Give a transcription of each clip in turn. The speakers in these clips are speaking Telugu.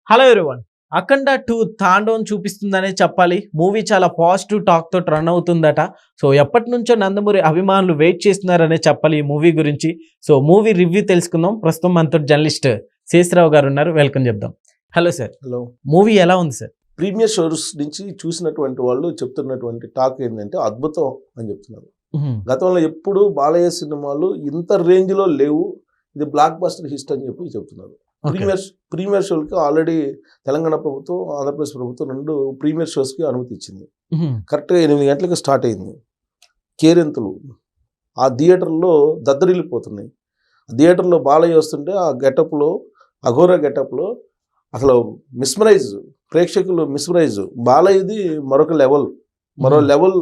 Hello everyone. 'అఖండ 2' తాండవం చూపిస్తుందనే చెప్పాలి. మూవీ చాలా పాజిటివ్ టాక్‌తో రన్ అవుతుందట. సో ఎప్పటినుంచో నందమూరి అభిమానులు వెయిట్ చేస్తున్నారనే చెప్పాలి ఈ మూవీ గురించి. సో మూవీ రివ్యూ తెలుసుకుందాం. ప్రస్తుతం మనతో జర్నలిస్ట్ శేషరావు గారు ఉన్నారు. వెల్కమ్ చెప్దాం. Hello sir. హలో. మూవీ ఎలా ఉంది సార్? ప్రీమియర్ షోస్ నుంచి చూసినటువంటి వాళ్ళు చెప్తున్నటువంటి టాక్ ఏంటంటే అద్భుతం అని చెప్తున్నారు. గతంలో ఎప్పుడు బాలయ్య సినిమాలు ఇంత రేంజ్లో లేవు, ఇది బ్లాక్ బస్టర్ హిట్ అని చెప్పి చెప్తున్నారు. ప్రీమియర్ షోలకి ఆల్రెడీ తెలంగాణ ప్రభుత్వం, ఆంధ్రప్రదేశ్ ప్రభుత్వం 2 ప్రీమియర్ షోస్కి అనుమతి ఇచ్చింది. కరెక్ట్గా 8 గంటలకు స్టార్ట్ అయింది. కేరింతలు ఆ థియేటర్లో దద్దరిల్లిపోతున్నాయి. థియేటర్లో బాలయ్య వస్తుంటే ఆ గెటప్లో, అఘోరా గెటప్లో అసలు ప్రేక్షకులు మిస్మరైజ్. బాలయ్యది మరో లెవెల్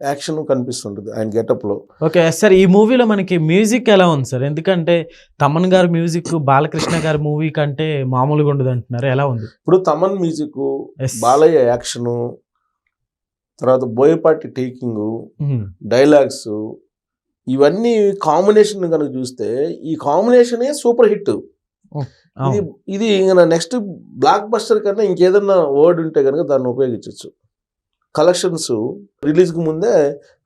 యాక్షన్ కనిపిస్తుంటుంది ఆయన గెటప్లో. ఓకే సార్, ఈ మూవీలో మనకి మ్యూజిక్ ఎలా ఉంది సార్? ఎందుకంటే తమన్ గారి మ్యూజిక్ బాలకృష్ణ గారి మూవీ కంటే మామూలుగా ఉండదు అంటున్నారు, ఎలా ఉంది? ఇప్పుడు తమన్ మ్యూజిక్, బాలయ్య యాక్షను, తర్వాత బోయపాటి టేకింగ్, డైలాగ్స్, ఇవన్నీ కాంబినేషన్ కనుక చూస్తే ఈ కాంబినేషనే సూపర్ హిట్. ఇది నెక్స్ట్ బ్లాక్ బస్టర్ కన్నా ఇంకేదన్నా వర్డ్ ఉంటే కనుక దాన్ని ఉపయోగించవచ్చు. కలెక్షన్స్ రిలీజ్కి ముందే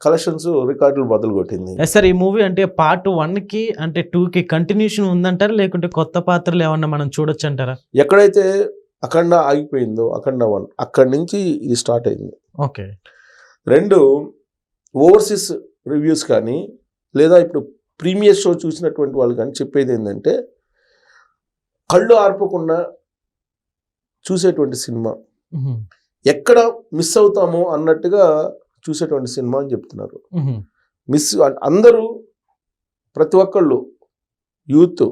కలెక్షన్స్ రికార్డులు బదులు కొట్టింది. సార్ ఈ మూవీ అంటే పార్ట్ 1కి అంటే 2కి కంటిన్యూషన్ ఉందంటారా, లేకుంటే కొత్త పాత్రలు ఏమన్నా మనం చూడొచ్చు అంటారా? ఎక్కడైతే అఖండ ఆగిపోయిందో, అఖండ 1 అక్కడి నుంచి ఇది స్టార్ట్ అయింది. ఓకే. 2 ఓవర్సీస్ రివ్యూస్ కానీ లేదా ఇప్పుడు ప్రీమియర్ షో చూసినటువంటి వాళ్ళు కానీ చెప్పేది ఏంటంటే కళ్ళు ఆర్పకుండా చూసేటువంటి సినిమా, ఎక్కడ మిస్ అవుతామో అన్నట్టుగా చూసేటువంటి సినిమా అని చెప్తున్నారు. అందరూ ప్రతి ఒక్కళ్ళు, యూత్,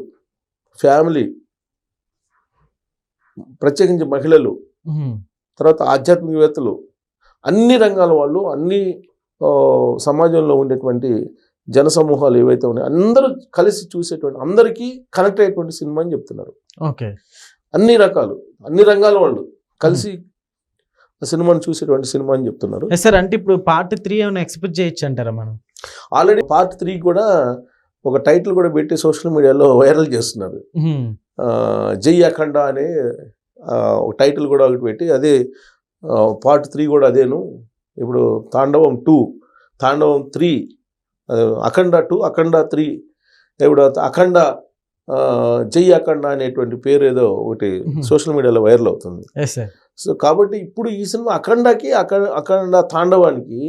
ఫ్యామిలీ, ప్రత్యేకించి మహిళలు, తర్వాత ఆధ్యాత్మికవేత్తలు, అన్ని రంగాల వాళ్ళు, అన్ని సమాజంలో ఉండేటువంటి జనసమూహాలు ఏవైతే ఉన్నాయో అందరూ కలిసి చూసేటువంటి, అందరికీ కనెక్ట్ అయ్యేటువంటి సినిమా అని చెప్తున్నారు. ఓకే. అన్ని రంగాల వాళ్ళు కలిసి సినిమాని చూసేటువంటి సినిమా అని చెప్తున్నారు. సార్ అంటే ఇప్పుడు పార్ట్ 3 ఏమైనా ఎక్స్పెక్ట్ చేయొచ్చు అంటారా మనం? ఆల్రెడీ పార్ట్ 3 కూడా ఒక టైటిల్ కూడా పెట్టి సోషల్ మీడియాలో వైరల్ చేస్తున్నారు. జై అఖండ అనే ఒక టైటిల్ కూడా ఒకటి పెట్టి, అదే పార్ట్ 3 కూడా అదేను. ఇప్పుడు తాండవం 2, తాండవం 3, అఖండ 2, అఖండ 3, ఇప్పుడు అఖండ జై అఖండ అనేటువంటి పేరు ఏదో ఒకటి సోషల్ మీడియాలో వైరల్ అవుతుంది. సో కాబట్టి ఇప్పుడు ఈ సినిమా అఖండ తాండవానికి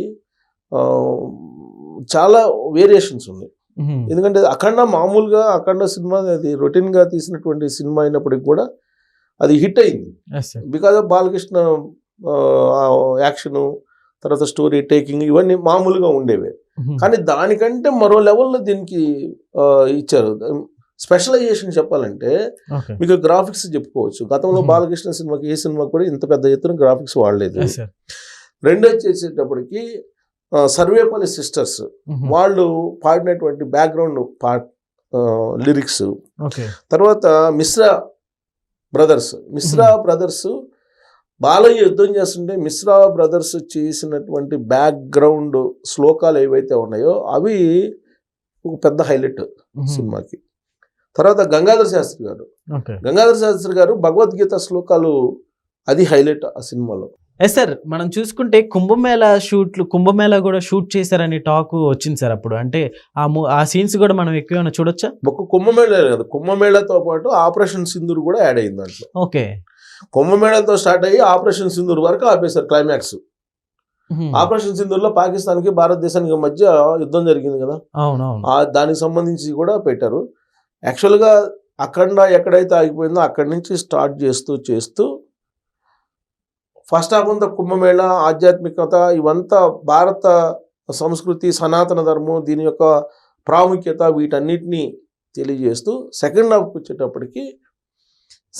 చాలా వేరియేషన్స్ ఉన్నాయి. ఎందుకంటే అఖండ మామూలుగా అఖండ సినిమా అది రొటీన్గా తీసినటువంటి సినిమా అయినప్పటికీ కూడా అది హిట్ అయింది. బికాజ్ ఆఫ్ బాలకృష్ణ యాక్షను, తర్వాత స్టోరీ టేకింగ్, ఇవన్నీ మామూలుగా ఉండేవే. కానీ దానికంటే మరో లెవెల్లో దీనికి ఇచ్చారు. స్పెషలైజేషన్ చెప్పాలంటే మీకు గ్రాఫిక్స్ చెప్పుకోవచ్చు. గతంలో బాలకృష్ణ సినిమాకి, ఏ సినిమాకి కూడా ఇంత పెద్ద ఎత్తున గ్రాఫిక్స్ వాడలేదు. రెండోది చేసేటప్పటికి సర్వేపల్లి సిస్టర్స్ వాళ్ళు పాడినటువంటి బ్యాక్గ్రౌండ్ లిరిక్స్, తర్వాత మిశ్రా బ్రదర్స్ బాలయ్య యుద్ధం చేస్తుంటే మిశ్రా బ్రదర్స్ చేసినటువంటి బ్యాక్గ్రౌండ్ శ్లోకాలు ఏవైతే ఉన్నాయో అవి ఒక పెద్ద హైలైట్ సినిమాకి. తర్వాత గంగాధర శాస్త్రి గారు భగవద్గీత శ్లోకాలు, అది హైలైట్ ఆ సినిమాలో. సార్ మనం చూసుకుంటే కుంభమేళా కూడా షూట్ చేశారని టాక్ వచ్చింది సార్. అప్పుడు అంటే ఆ సీన్స్ కూడా మనం ఎక్కువ చూడొచ్చా? ఒక కుంభమేళా కాదు, కుంభమేళాతో పాటు ఆపరేషన్ సింధూర్ కూడా యాడ్ అయింది దాంట్లో. ఓకే. కుంభమేళాతో స్టార్ట్ అయ్యి ఆపరేషన్ సింధూర్ వరకు ఆపేశారు క్లైమాక్స్. ఆపరేషన్ సింధూర్లో పాకిస్తాన్కి భారతదేశానికి మధ్య యుద్ధం జరిగింది కదా, దానికి సంబంధించి కూడా పెట్టారు. యాక్చువల్గా అఖండ ఎక్కడైతే ఆగిపోయిందో అక్కడి నుంచి స్టార్ట్ చేస్తూ ఫస్ట్ హాఫ్ అంతా కుంభమేళ, ఆధ్యాత్మికత, ఇవంతా భారత సంస్కృతి, సనాతన ధర్మం, దీని యొక్క ప్రాముఖ్యత, వీటన్నిటినీ తెలియజేస్తూ సెకండ్ హాఫ్కి వచ్చేటప్పటికి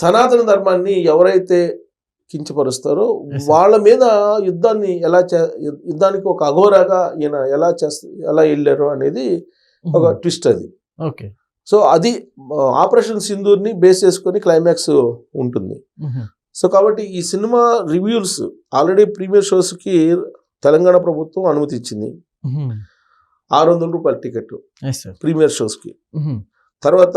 సనాతన ధర్మాన్ని ఎవరైతే కించపరుస్తారో వాళ్ళ మీద యుద్ధానికి ఒక అఘోరాగా ఈయన ఎలా వెళ్ళారు అనేది ఒక ట్విస్ట్ అది. ఓకే. సో అది ఆపరేషన్ సింధూర్ని బేస్ చేసుకొని క్లైమాక్స్ ఉంటుంది. సో కాబట్టి ఈ సినిమా రివ్యూస్ ఆల్రెడీ ప్రీమియర్ షోస్కి తెలంగాణ ప్రభుత్వం అనుమతి ఇచ్చింది. 600 రూపాయల టికెట్ ప్రీమియర్ షోస్కి. తర్వాత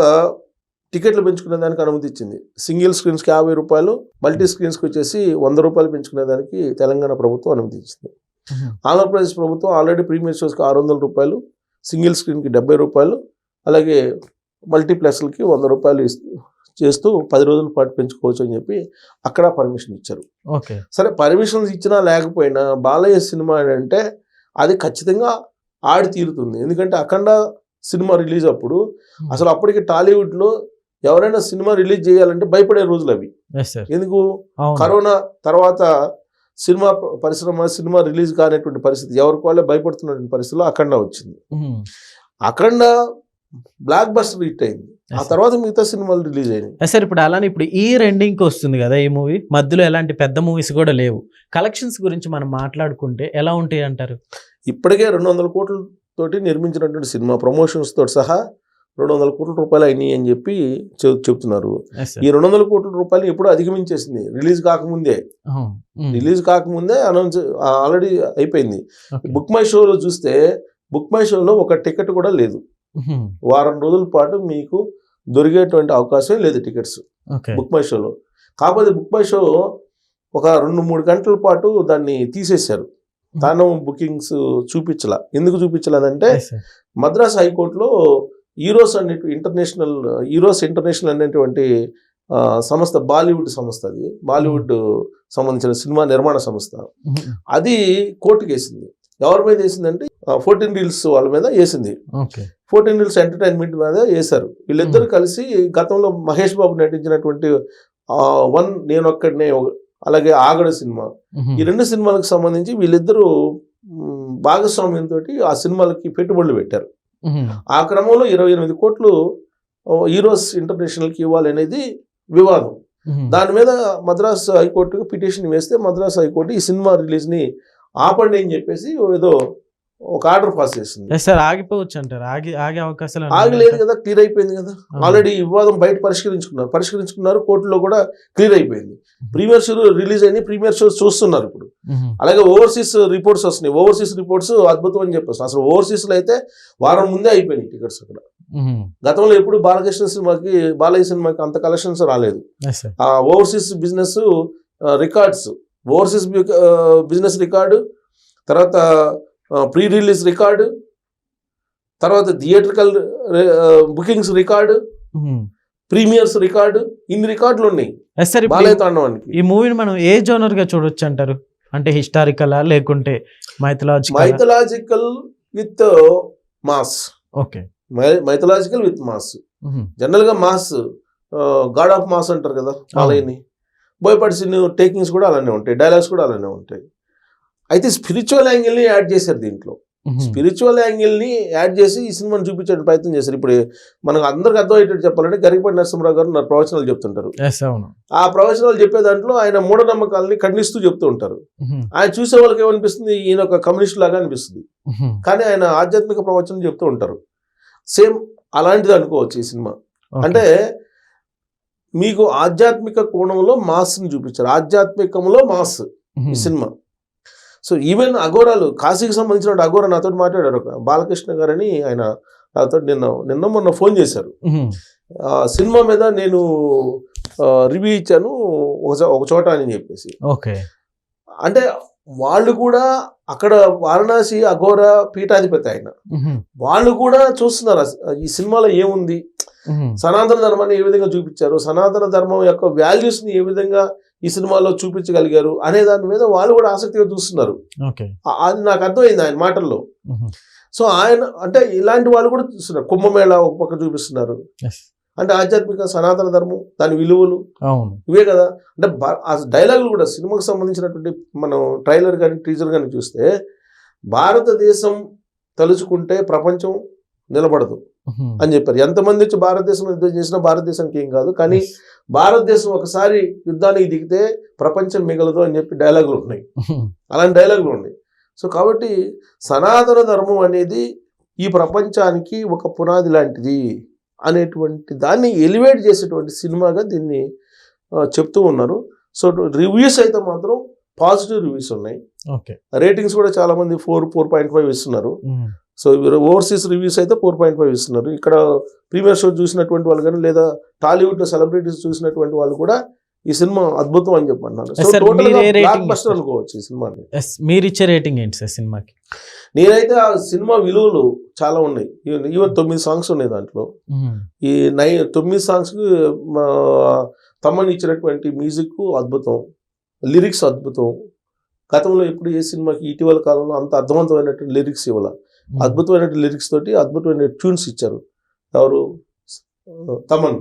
టికెట్లు పెంచుకునే దానికి అనుమతి ఇచ్చింది. సింగిల్ స్క్రీన్స్కి 50 రూపాయలు, మల్టీ స్క్రీన్స్కి వచ్చేసి 100 రూపాయలు పెంచుకునే దానికి తెలంగాణ ప్రభుత్వం అనుమతి ఇచ్చింది. ఆంధ్రప్రదేశ్ ప్రభుత్వం ఆల్రెడీ ప్రీమియర్ షోస్కి 600 రూపాయలు, సింగిల్ స్క్రీన్కి 70 రూపాయలు, అలాగే మల్టీప్లెక్స్లకి 100 రూపాయలు చేస్తూ 10 రోజుల పాటు పెంచుకోవచ్చు అని చెప్పి అక్కడ పర్మిషన్ ఇచ్చారు. ఓకే, సరే పర్మిషన్స్ ఇచ్చినా లేకపోయినా బాలయ్య సినిమా అంటే అది ఖచ్చితంగా ఆడి తీరుతుంది. ఎందుకంటే అఖండ సినిమా రిలీజ్ అప్పుడు అసలు అప్పటికి టాలీవుడ్లో ఎవరైనా సినిమా రిలీజ్ చేయాలంటే భయపడే రోజులు అవి. ఎందుకు, కరోనా తర్వాత సినిమా పరిశ్రమ సినిమా రిలీజ్ కానటువంటి పరిస్థితి, ఎవరికి వాళ్ళే భయపడుతున్నటువంటి పరిస్థితిలో అఖండ వచ్చింది. అఖండ బ్లాక్ బస్టర్ హిట్ అయింది. ఆ తర్వాత మిగతా సినిమాలు రిలీజ్ అయినాయి. సార్ ఇప్పుడు అలానే ఇప్పుడు ఈ రెండింగ్కి వస్తుంది కదా ఈ మూవీ, మధ్యలో ఎలాంటి పెద్ద మూవీస్ కూడా లేవు. కలెక్షన్స్ గురించి మనం మాట్లాడుకుంటే ఎలా ఉంటాయి అంటారు? ఇప్పటికే 200 కోట్లతోటి నిర్మించినటువంటి సినిమా ప్రమోషన్స్ తోటి సహా 200 కోట్ల రూపాయలు అయినాయి అని చెప్పి చెప్తున్నారు. ఈ 200 కోట్ల రూపాయలు ఎప్పుడు అధిగమించేసింది రిలీజ్ కాకముందే అనౌన్స్ ఆల్రెడీ అయిపోయింది. బుక్ మై షోలో చూస్తే బుక్ మై షోలో ఒక టికెట్ కూడా లేదు. వారం రోజుల పాటు మీకు దొరికేటువంటి అవకాశం లేదు టికెట్స్ బుక్ మై షోలో. కాకపోతే బుక్ మై షో ఒక 2-3 గంటల పాటు దాన్ని తీసేశారు. తాను బుకింగ్స్ చూపించలా. ఎందుకు చూపించలేదంటే మద్రాస్ హైకోర్టులో ఈరోస్ ఇంటర్నేషనల్ అనేటువంటి సంస్థ, బాలీవుడ్ సంస్థ, అది బాలీవుడ్ సంబంధించిన సినిమా నిర్మాణ సంస్థ, అది కోర్టుకు వేసింది. ఎవరి మీద వేసిందంటే 14 Reels వాళ్ళ మీద వేసింది. 14 Reels ఎంటర్టైన్మెంట్ మీద వేశారు. వీళ్ళిద్దరు కలిసి గతంలో మహేష్ బాబు నటించినటువంటి 1 నేనొక్కడినే, అలాగే ఆగడ సినిమా, ఈ 2 సినిమాలకు సంబంధించి వీళ్ళిద్దరూ భాగస్వామ్యంతో ఆ సినిమాలకి పెట్టుబడులు పెట్టారు. ఆ క్రమంలో 28 కోట్లు ఈరోస్ ఇంటర్నేషనల్కి ఇవ్వాలి అనేది వివాదం. దాని మీద మద్రాస్ హైకోర్టుకు పిటిషన్ వేస్తే మద్రాస్ హైకోర్టు ఈ సినిమా రిలీజ్ని ఆపండి అని చెప్పేసి ఏదో ఒక ఆర్డర్ పాస్ చేసింది. సార్ ఆగిపోవచ్చు అంటారు? ఆగే అవకాశాలు ఆగలేదు కదా, క్లియర్ అయిపోయింది కదా. ఆల్రెడీ వివాదం బయట పరిష్కరించుకున్నారు, కోర్టులో కూడా క్లియర్ అయిపోయింది. ప్రీమియర్ షో రిలీజ్ అయింది, ప్రీమియర్ షోస్ చూస్తున్నారు ఇప్పుడు. అలాగే ఓవర్సీస్ రిపోర్ట్స్ వస్తున్నాయి. ఓవర్సీస్ రిపోర్ట్స్ అద్భుతం అని చెప్పేసి, అసలు ఓవర్సీస్ లో అయితే వారం ముందే అయిపోయినాయి టికెట్స్ అక్కడ. గతంలో ఎప్పుడు బాలయ్య సినిమాకి అంత కలెక్షన్స్ రాలేదు. ఆ overseas business records, overseas business record, తర్వాత ప్రీ రిలీజ్ రికార్డు, తర్వాత theatrical bookings record, premieres record, ఇన్ని రికార్డులు ఉన్నాయి బాలయ్య తాండవానికి. ఈ మూవీని మనం ఏ జోనర్ గా చూడొచ్చు అంటారు? అంటే హిస్టారికల్ లేకుంటే mythological with mass? Okay, mythological with mass. General గా మాస్, గాడ్ ఆఫ్ మాస్ అంటారు కదా బాలయ్యని. బోయపాటి సిన్ టేకింగ్స్ కూడా అలానే ఉంటాయి, డైలాగ్స్ కూడా అలానే ఉంటాయి. అయితే స్పిరిచువల్ యాంగిల్ని యాడ్ చేశారు దీంట్లో. స్పిరిచువల్ యాంగిల్ని యాడ్ చేసి ఈ సినిమాని చూపించే ప్రయత్నం చేశారు. ఇప్పుడు మనకు అందరికి అర్థమయ్యేటట్టు చెప్పాలంటే గరికపాటి నరసింహరావు గారు నా ప్రవచనాలు చెప్తుంటారు. ఆ ప్రవచనాలు చెప్పే దాంట్లో ఆయన మూఢనమ్మకాలని ఖండిస్తూ చెప్తూ ఉంటారు. ఆయన చూసే వాళ్ళకి ఏమనిపిస్తుంది, ఈయన ఒక కమ్యూనిస్ట్ లాగా అనిపిస్తుంది. కానీ ఆయన ఆధ్యాత్మిక ప్రవచనం చెప్తూ ఉంటారు. సేమ్ అలాంటిది అనుకోవచ్చు ఈ సినిమా. అంటే మీకు ఆధ్యాత్మిక కోణంలో మాస్ని చూపించారు, ఆధ్యాత్మికంలో మాస్ ఈ సినిమా. సో ఈవెన్ అఘోరాలు, కాశీకి సంబంధించిన అఘోరా నాతో మాట్లాడారు, ఒక బాలకృష్ణ గారని, ఆయన నాతో మొన్న ఫోన్ చేశారు. సినిమా మీద నేను రివ్యూ ఇచ్చాను ఒక చోట అని చెప్పేసి. ఓకే, అంటే వాళ్ళు కూడా అక్కడ వారణాసి అఘోరా పీఠాధిపతి ఆయన, వాళ్ళు కూడా చూస్తున్నారు ఈ సినిమాలో ఏముంది, సనాతన ధర్మాన్ని ఏ విధంగా చూపించారు, సనాతన ధర్మం యొక్క వాల్యూస్ ని ఏ విధంగా ఈ సినిమాలో చూపించగలిగారు అనే దాని మీద వాళ్ళు కూడా ఆసక్తిగా చూస్తున్నారు. అది నాకు అర్థమైంది ఆయన మాటల్లో. సో ఆయన అంటే ఇలాంటి వాళ్ళు కూడా చూస్తున్నారు. కుంభమేళ ఒక పక్క చూపిస్తున్నారు, అంటే ఆధ్యాత్మిక సనాతన ధర్మం, దాని విలువలు ఇవే కదా. అంటే ఆ డైలాగులు కూడా సినిమాకు సంబంధించినటువంటి మనం ట్రైలర్ కానీ టీజర్ కానీ చూస్తే, భారతదేశం తలుచుకుంటే ప్రపంచం నిలబడదు అని చెప్పారు. ఎంతమంది వచ్చి భారతదేశం యుద్ధం చేసినా భారతదేశానికి ఏం కాదు, కానీ భారతదేశం ఒకసారి యుద్ధానికి దిగితే ప్రపంచం మిగలదు అని చెప్పి డైలాగులు ఉన్నాయి, అలాంటి డైలాగులు ఉన్నాయి. సో కాబట్టి సనాతన ధర్మం అనేది ఈ ప్రపంచానికి ఒక పునాది లాంటిది అనేటువంటి దాన్ని ఎలివేట్ చేసేటువంటి సినిమాగా దీన్ని చెప్తూ ఉన్నారు. సో రివ్యూస్ అయితే మాత్రం పాజిటివ్ రివ్యూస్ ఉన్నాయి. రేటింగ్స్ కూడా చాలా మంది 4.5 ఇస్తున్నారు. సో ఓవర్సీస్ రివ్యూస్ అయితే 4.5 ఇస్తున్నారు. ఇక్కడ ప్రీమియర్ షో చూసినటువంటి వాళ్ళు కానీ లేదా టాలీవుడ్లో సెలబ్రిటీస్ చూసినటువంటి వాళ్ళు కూడా ఈ సినిమా అద్భుతం అని చెప్పంటున్నారు. సో Sir, టోటల్ మీరు ఏ rating బ్లాక్ బస్టర్ ఇస్తారు? అనుకోవచ్చు ఈ సినిమాని. ఎస్, మీరు ఇచ్చే రేటింగ్ ఏంటి సార్ సినిమాకి? నేనైతే ఆ సినిమా విలువలు చాలా ఉన్నాయి. ఈవెన్ 9 సాంగ్స్ ఉన్నాయి దాంట్లో. ఈ 9 సాంగ్స్కి తమన్ ఇచ్చినటువంటి మ్యూజిక్ అద్భుతం, లిరిక్స్ అద్భుతం. గతంలో ఎప్పుడు ఏ సినిమాకి ఇటీవల కాలంలో అంత అర్థవంతమైనటువంటి లిరిక్స్ ఇవ్వాల. అద్భుతమైన లిరిక్స్ తోటి అద్భుతమైన ట్యూన్స్ ఇచ్చారు ఎవరు, తమన్.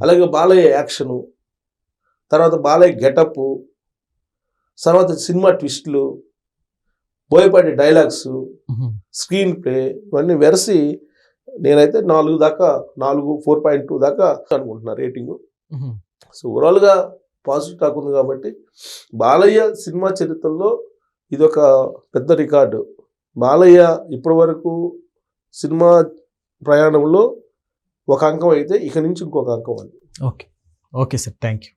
అలాగే బాలయ్య యాక్షను, తర్వాత బాలయ్య గెటప్, తర్వాత సినిమా ట్విస్ట్లు, బోయపాటి డైలాగ్స్, స్క్రీన్ ప్లే ఇవన్నీ వెరసి నేనైతే 4 దాకా 4.2 దాకా అనుకుంటున్నా రేటింగ్. సో ఓవరాల్గా పాజిటివ్ టాక్ ఉంది కాబట్టి బాలయ్య సినిమా చరిత్రలో ఇదొక పెద్ద రికార్డు. బాలయ్య ఇప్పటి వరకు సినిమా ప్రయాణంలో ఒక అంకం అయితే ఇక నుంచి ఇంకొక అంకం అని. Okay sir, thank you.